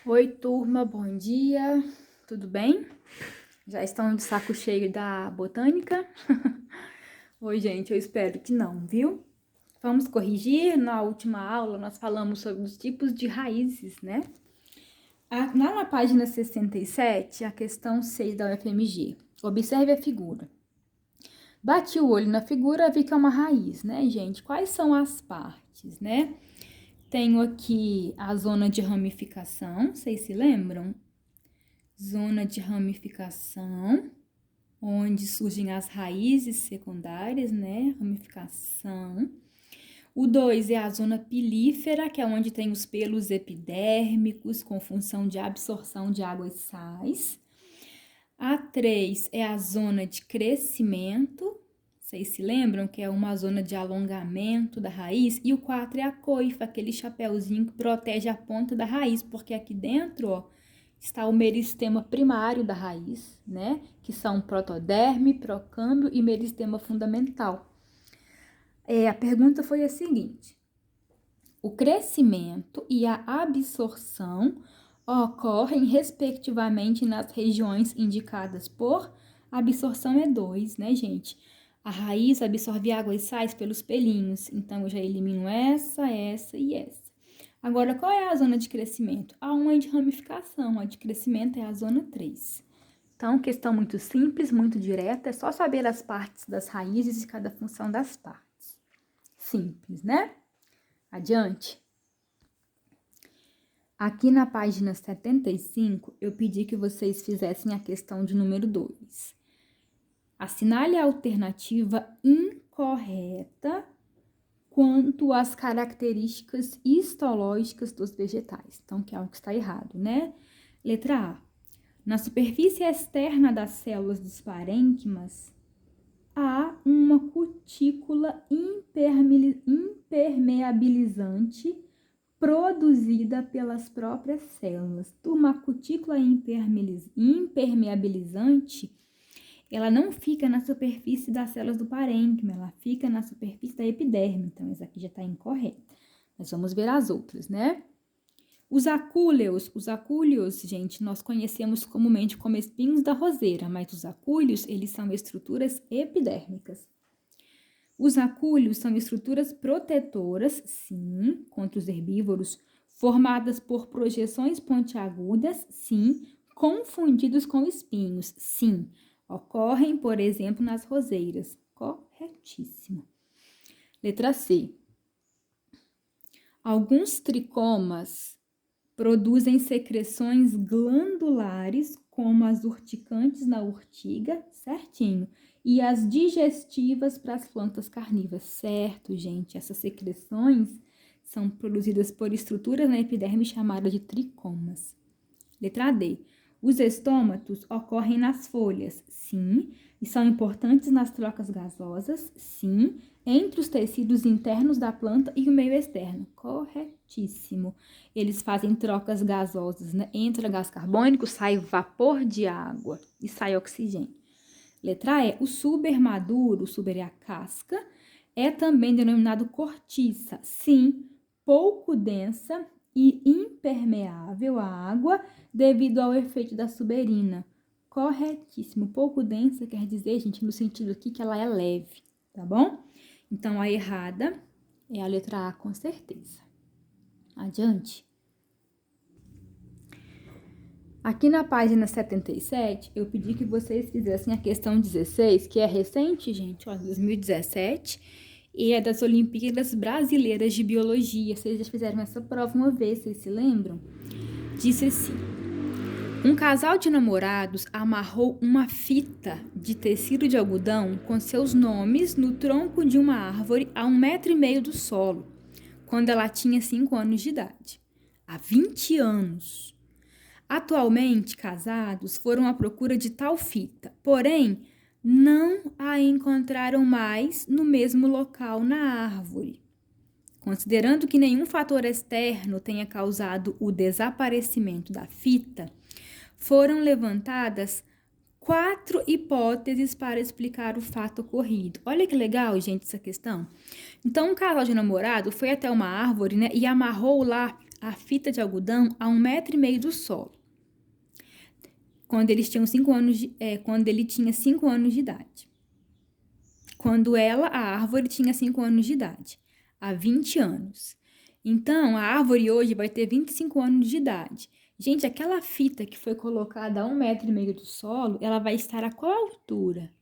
Oi, turma, bom dia, tudo bem? Já estão de saco cheio da botânica? Oi, gente, eu espero que não, viu? Vamos corrigir. Na última aula nós falamos sobre os tipos de raízes, né? Lá na página 67, a questão 6 da UFMG. Observe a figura. Bati o olho na figura, vi que é uma raiz, né, gente? Quais são as partes, né? Tenho aqui a zona de ramificação, vocês se lembram? Zona de ramificação, onde surgem as raízes secundárias, né? Ramificação. O 2 é a zona pilífera, que é onde tem os pelos epidérmicos com função de absorção de água e sais. A 3 é a zona de crescimento, vocês se lembram que é uma zona de alongamento da raiz? E o 4 é a coifa, aquele chapéuzinho que protege a ponta da raiz, porque aqui dentro, ó, está o meristema primário da raiz, né? Que são protoderme, procâmbio e meristema fundamental. A pergunta foi a seguinte: o crescimento e a absorção ocorrem respectivamente nas regiões indicadas por absorção é 2, né, gente? A raiz absorve água e sais pelos pelinhos, então eu já elimino essa e essa. Agora, qual é a zona de crescimento? A 1 é de ramificação, a de crescimento é a zona 3. Então, questão muito simples, muito direta, é só saber as partes das raízes e cada função das partes. Simples, né? Adiante. Aqui na página 75, eu pedi que vocês fizessem a questão de número 2. Assinale a alternativa incorreta quanto às características histológicas dos vegetais. Então, que é o que está errado, né? Letra A. Na superfície externa das células dos parênquimas, há uma cutícula impermeabilizante produzida pelas próprias células. Turma, a cutícula impermeabilizante, ela não fica na superfície das células do parênquima, ela fica na superfície da epiderme. Então, essa aqui já está incorreta. Mas vamos ver as outras, né? Os acúleos, gente, nós conhecemos comumente como espinhos da roseira, mas os acúleos, eles são estruturas epidérmicas. Os acúleos são estruturas protetoras, sim, contra os herbívoros, formadas por projeções pontiagudas, sim, confundidos com espinhos, sim. Ocorrem, por exemplo, nas roseiras. Corretíssimo. Letra C. Alguns tricomas produzem secreções glandulares, como as urticantes na urtiga, certinho, e as digestivas para as plantas carnívoras, certo, gente? Essas secreções são produzidas por estruturas na epiderme chamadas de tricomas. Letra D. Os estômatos ocorrem nas folhas, sim, e são importantes nas trocas gasosas, sim, entre os tecidos internos da planta e o meio externo. Corretíssimo. Eles fazem trocas gasosas, né? Entra gás carbônico, sai vapor de água e sai oxigênio. Letra E. O suber maduro, o suber é a casca, é também denominado cortiça, sim, pouco densa e impermeável à água devido ao efeito da suberina. Corretíssimo. Pouco densa quer dizer, gente, no sentido aqui que ela é leve, tá bom? Então, a errada é a letra A, com certeza. Adiante. Aqui na página 77, eu pedi que vocês fizessem a questão 16, que é recente, gente, ó, 2017, e é das Olimpíadas Brasileiras de Biologia. Vocês já fizeram essa prova uma vez, vocês se lembram? Disse assim: um casal de namorados amarrou uma fita de tecido de algodão com seus nomes no tronco de uma árvore a 1,5 metro do solo, quando ela tinha 5 anos de idade. Há 20 anos. Atualmente, casados foram à procura de tal fita, porém, não a encontraram mais no mesmo local na árvore. Considerando que nenhum fator externo tenha causado o desaparecimento da fita, foram levantadas 4 hipóteses para explicar o fato ocorrido. Olha que legal, gente, essa questão. Então, um casal de namorado foi até uma árvore, né, e amarrou lá a fita de algodão a 1,5 metro do solo, quando eles tinham 5 anos quando ele tinha 5 anos de idade. Quando a árvore, tinha 5 anos de idade, há 20 anos. Então, a árvore hoje vai ter 25 anos de idade. Gente, aquela fita que foi colocada a 1,5 metro do solo, ela vai estar a qual altura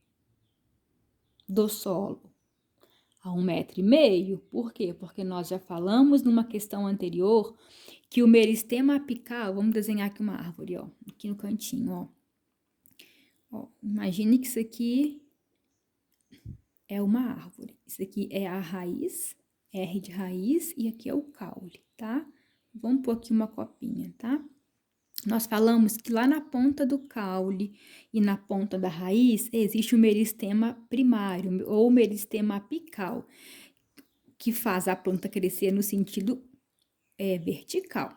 do solo? A 1,5 metro. Por quê? Porque nós já falamos numa questão anterior que o meristema apical, vamos desenhar aqui uma árvore, ó, aqui no cantinho, ó. Imagine que isso aqui é uma árvore. Isso aqui é a raiz, R de raiz, e aqui é o caule, tá? Vamos pôr aqui uma copinha, tá? Nós falamos que lá na ponta do caule e na ponta da raiz existe o meristema primário ou meristema apical, que faz a planta crescer no sentido vertical.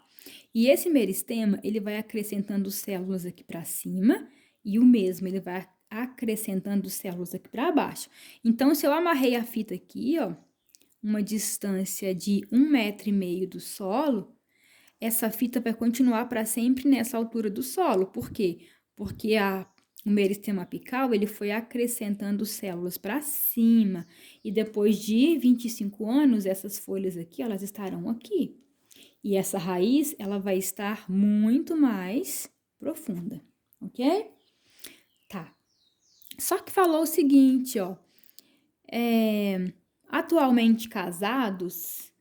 E esse meristema, ele vai acrescentando células aqui para cima e o mesmo, ele vai acrescentando células aqui para baixo. Então, se eu amarrei a fita aqui, ó, uma distância de 1,5 metro do solo, essa fita vai continuar para sempre nessa altura do solo. Por quê? Porque o meristema apical, ele foi acrescentando células para cima. E depois de 25 anos, essas folhas aqui, elas estarão aqui. E essa raiz, ela vai estar muito mais profunda, ok? Tá. Só que falou o seguinte, ó. Atualmente casados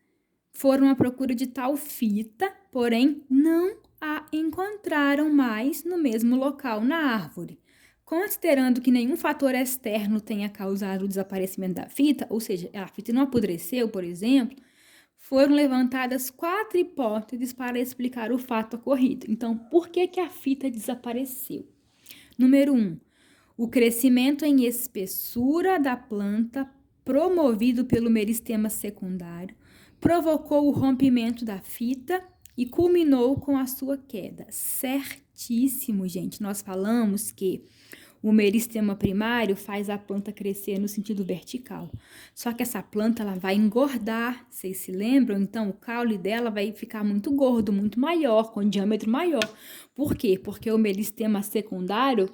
foram à procura de tal fita, porém não a encontraram mais no mesmo local na árvore. Considerando que nenhum fator externo tenha causado o desaparecimento da fita, ou seja, a fita não apodreceu, por exemplo, foram levantadas 4 hipóteses para explicar o fato ocorrido. Então, por que a fita desapareceu? Número 1. O crescimento em espessura da planta, promovido pelo meristema secundário, provocou o rompimento da fita e culminou com a sua queda. Certíssimo, gente. Nós falamos que o meristema primário faz a planta crescer no sentido vertical. Só que essa planta, ela vai engordar, vocês se lembram? Então, o caule dela vai ficar muito gordo, muito maior, com diâmetro maior. Por quê? Porque o meristema secundário,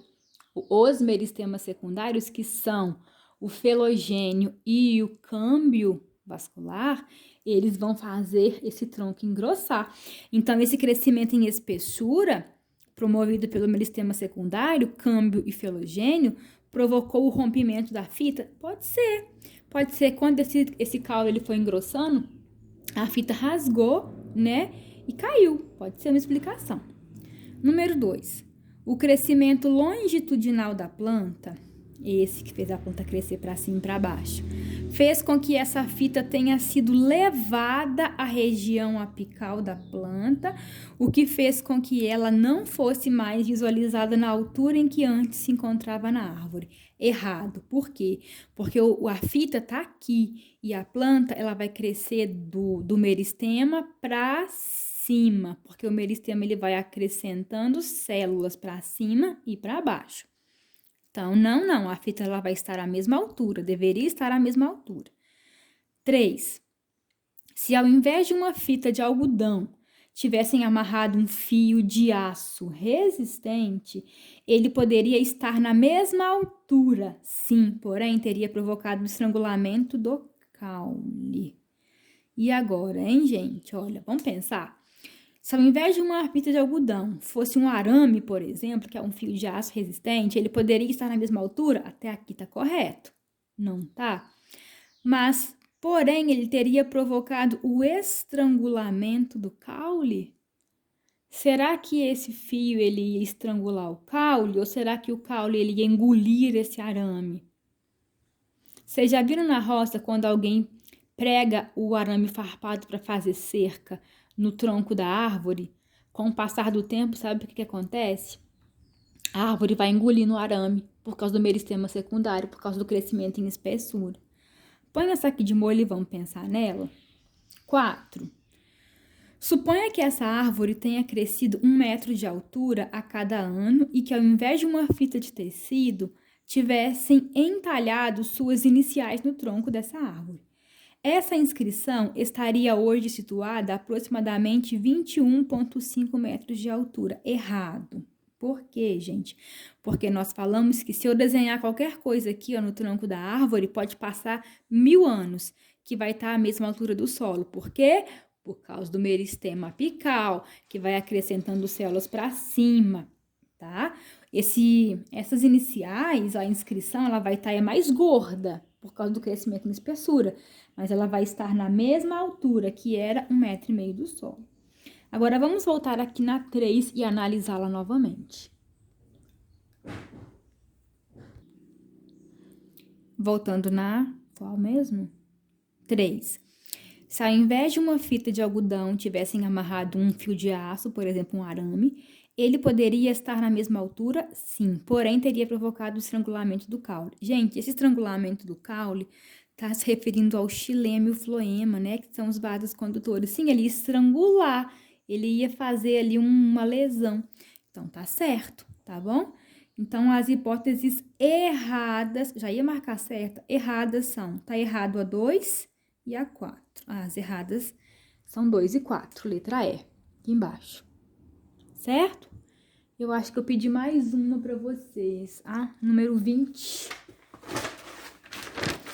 os meristemas secundários, que são o felogênio e o câmbio vascular, eles vão fazer esse tronco engrossar. Então, esse crescimento em espessura, promovido pelo meristema secundário, câmbio e felogênio, provocou o rompimento da fita? Pode ser. Pode ser quando esse caule ele foi engrossando, a fita rasgou, né? E caiu. Pode ser uma explicação. Número 2. O crescimento longitudinal da planta, esse que fez a planta crescer para cima e para baixo, fez com que essa fita tenha sido levada à região apical da planta, o que fez com que ela não fosse mais visualizada na altura em que antes se encontrava na árvore. Errado. Por quê? Porque a fita está aqui e a planta ela vai crescer do meristema para cima, porque o meristema ele vai acrescentando células para cima e para baixo. Então, não, a fita ela vai estar à mesma altura, deveria estar à mesma altura. 3. Se ao invés de uma fita de algodão tivessem amarrado um fio de aço resistente, ele poderia estar na mesma altura, sim, porém teria provocado o estrangulamento do caule. E agora, hein, gente? Olha, vamos pensar. Se ao invés de uma fita de algodão fosse um arame, por exemplo, que é um fio de aço resistente, ele poderia estar na mesma altura? Até aqui tá correto. Não tá? Mas, porém, ele teria provocado o estrangulamento do caule? Será que esse fio ele ia estrangular o caule? Ou será que o caule ele ia engolir esse arame? Vocês já viram na roça quando alguém prega o arame farpado para fazer cerca no tronco da árvore? Com o passar do tempo, sabe o que acontece? A árvore vai engolindo o arame por causa do meristema secundário, por causa do crescimento em espessura. Põe essa aqui de molho e vamos pensar nela. 4. Suponha que essa árvore tenha crescido 1 metro de altura a cada ano e que ao invés de uma fita de tecido, tivessem entalhado suas iniciais no tronco dessa árvore. Essa inscrição estaria hoje situada a aproximadamente 21,5 metros de altura. Errado. Por quê, gente? Porque nós falamos que se eu desenhar qualquer coisa aqui, ó, no tronco da árvore, pode passar 1000 anos, que vai estar à mesma altura do solo. Por quê? Por causa do meristema apical, que vai acrescentando células para cima, tá? Essas iniciais, a inscrição, ela vai estar mais gorda, por causa do crescimento na espessura, mas ela vai estar na mesma altura, que era 1,5 metro do solo. Agora, vamos voltar aqui na 3 e analisá-la novamente. Voltando na qual mesmo? 3. Se ao invés de uma fita de algodão tivessem amarrado um fio de aço, por exemplo, um arame, ele poderia estar na mesma altura? Sim, porém teria provocado o estrangulamento do caule. Gente, esse estrangulamento do caule está se referindo ao xilema e o floema, né? Que são os vasos condutores. Sim, ele ia estrangular, ele ia fazer ali uma lesão. Então, tá certo, tá bom? Então, as hipóteses erradas, já ia marcar certa, erradas são, tá errado a 2 e a 4. As erradas são 2 e 4, letra E, aqui embaixo. Certo? Eu acho que eu pedi mais uma para vocês. Número 20,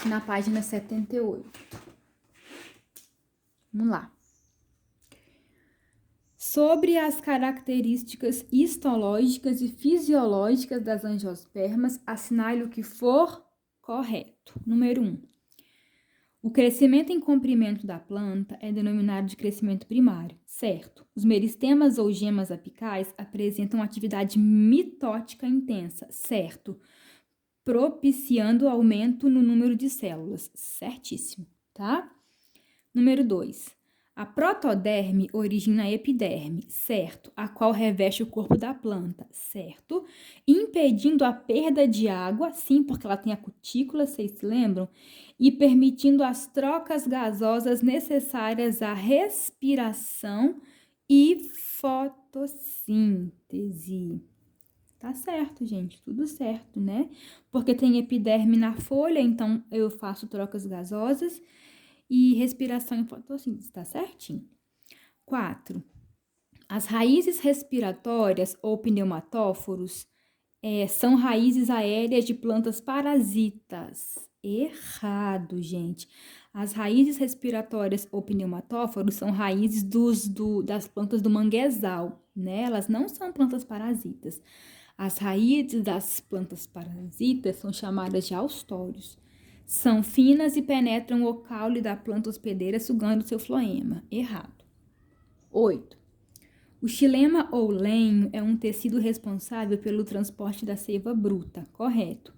na página 78. Vamos lá. Sobre as características histológicas e fisiológicas das angiospermas, assinale o que for correto. Número 1. O crescimento em comprimento da planta é denominado de crescimento primário, certo? Os meristemas ou gemas apicais apresentam atividade mitótica intensa, certo? Propiciando aumento no número de células, certíssimo, tá? Número 2. A protoderme origina a epiderme, certo? A qual reveste o corpo da planta, certo? Impedindo a perda de água, sim, porque ela tem a cutícula, vocês se lembram? E permitindo as trocas gasosas necessárias à respiração e fotossíntese. Tá certo, gente, tudo certo, né? Porque tem epiderme na folha, então eu faço trocas gasosas e respiração e fotossíntese, tá certinho? 4. As raízes respiratórias ou pneumatóforos são raízes aéreas de plantas parasitas. Errado, gente. As raízes respiratórias ou pneumatóforos são raízes das plantas do manguezal, né? Elas não são plantas parasitas. As raízes das plantas parasitas são chamadas de austórios. São finas e penetram o caule da planta hospedeira, sugando seu floema. Errado. 8. O xilema ou lenho é um tecido responsável pelo transporte da seiva bruta. Correto.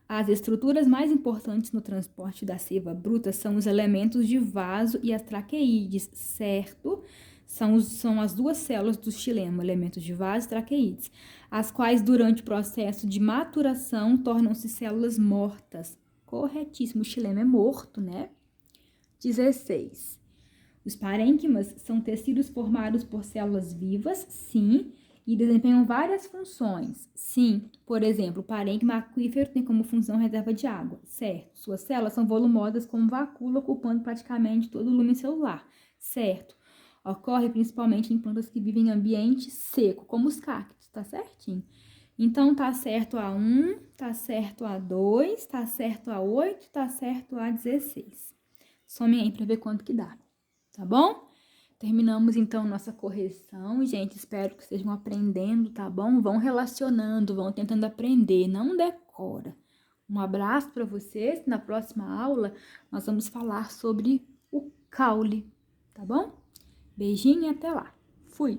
As estruturas mais importantes no transporte da seiva bruta são os elementos de vaso e as traqueídes, certo? São as duas células do xilema, elementos de vaso e traqueídes, as quais durante o processo de maturação tornam-se células mortas. Corretíssimo, o xilema é morto, né? 16. Os parênquimas são tecidos formados por células vivas, sim, e desempenham várias funções. Sim, por exemplo, o parênquima aquífero tem como função reserva de água, certo? Suas células são volumosas como vacula, ocupando praticamente todo o lumen celular, certo? Ocorre principalmente em plantas que vivem em ambiente seco, como os cactos, tá certinho? Então, tá certo a 1, tá certo a 2, tá certo a 8, tá certo a 16. Somem aí para ver quanto que dá, tá bom? Terminamos, então, nossa correção. Gente, espero que estejam aprendendo, tá bom? Vão relacionando, vão tentando aprender, não decora. Um abraço para vocês. Na próxima aula, nós vamos falar sobre o caule, tá bom? Beijinho e até lá. Fui!